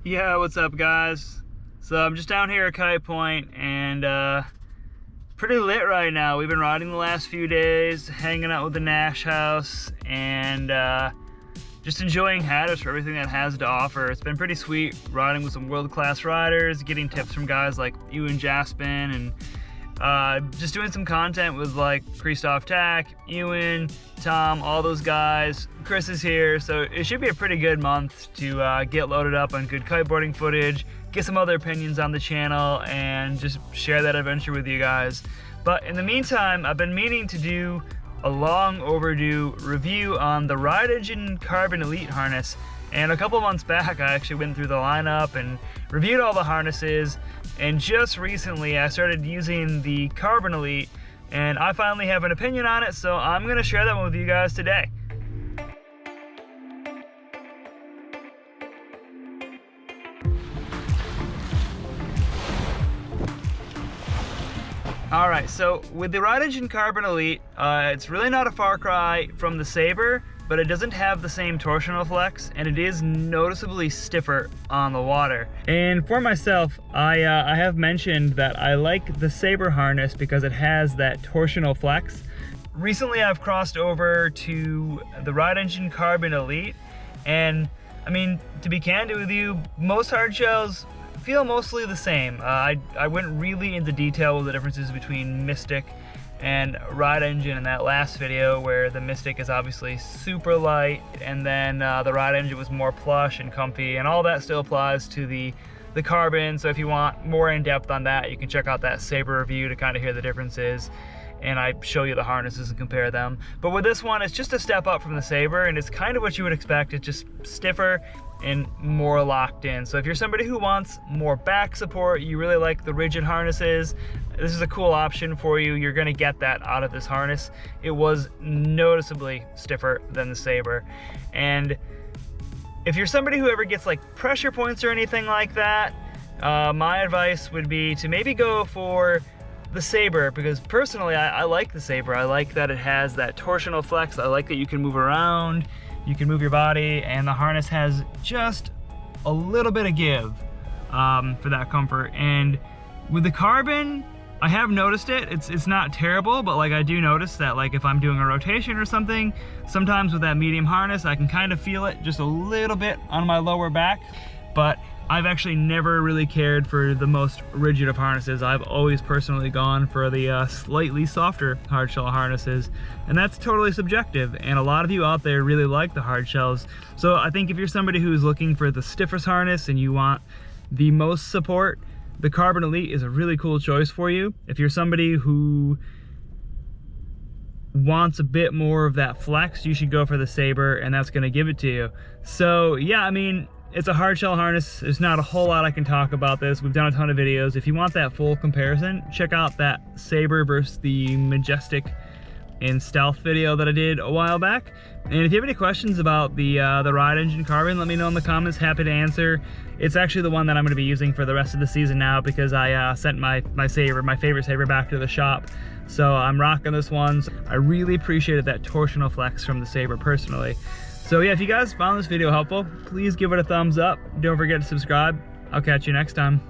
Yeah, what's up guys? So I'm just down here at Kite Point and pretty lit right now. We've been riding the last few days, hanging out with the Nash House, and just enjoying Hatteras for everything that has to offer. It's been pretty sweet riding with some world-class riders, getting tips from guys like you and Jaspin, and just doing some content with like Christoph Tack, Ewan, Tom, all those guys. Chris is here, so it should be a pretty good month to get loaded up on good kiteboarding footage, get some other opinions on the channel, and just share that adventure with you guys. But in the meantime, I've been meaning to do a long overdue review on the Ride Engine Carbon Elite harness. And a couple months back, I actually went through the lineup and reviewed all the harnesses. And just recently, I started using the Carbon Elite, and I finally have an opinion on it, so I'm gonna share that one with you guys today. Alright, so with the Ride Engine Carbon Elite, it's really not a far cry from the Sabre, but it doesn't have the same torsional flex, and it is noticeably stiffer on the water. And for myself, I have mentioned that I like the Sabre harness because it has that torsional flex. Recently I've crossed over to the Ride Engine Carbon Elite, and I mean, to be candid with you, most hard shells feel mostly the same. I went really into detail with the differences between Mystic and Ride Engine in that last video, where the Mystic is obviously super light, and then the Ride Engine was more plush and comfy, and all that still applies to the Carbon. So if you want more in depth on that, you can check out that Sabre review to kind of hear the differences, and I show you the harnesses and compare them. But with this one, it's just a step up from the Sabre, and it's kind of what you would expect. It's just stiffer and more locked in. So if you're somebody who wants more back support, you really like the rigid harnesses, this is a cool option for you. You're gonna get that out of this harness. It was noticeably stiffer than the Sabre. And if you're somebody who ever gets like pressure points or anything like that, my advice would be to maybe go for the Sabre, because personally I like the Sabre. I like that it has that torsional flex. I like that you can move around, you can move your body, and the harness has just a little bit of give for that comfort. And with the Carbon, I have noticed it. It's not terrible, but like I do notice that like if I'm doing a rotation or something, sometimes with that medium harness, I can kind of feel it just a little bit on my lower back. But I've actually never really cared for the most rigid of harnesses. I've always personally gone for the slightly softer hard shell harnesses, and that's totally subjective, and a lot of you out there really like the hard shells. So I think if you're somebody who's looking for the stiffest harness and you want the most support, the Carbon Elite is a really cool choice for you. If you're somebody who wants a bit more of that flex, you should go for the Sabre, and that's gonna give it to you. So yeah, I mean, it's a hard shell harness. There's not a whole lot I can talk about this. We've done a ton of videos. If you want that full comparison, check out that Sabre versus the Majestic in Stealth video that I did a while back. And if you have any questions about the Ride Engine Carbon, let me know in the comments. Happy to answer. It's actually the one that I'm going to be using for the rest of the season now, because I sent my Sabre, my favorite Sabre, back to the shop. So I'm rocking this one. I really appreciated that torsional flex from the Sabre personally. So yeah, if you guys found this video helpful, please give it a thumbs up. Don't forget to subscribe. I'll catch you next time.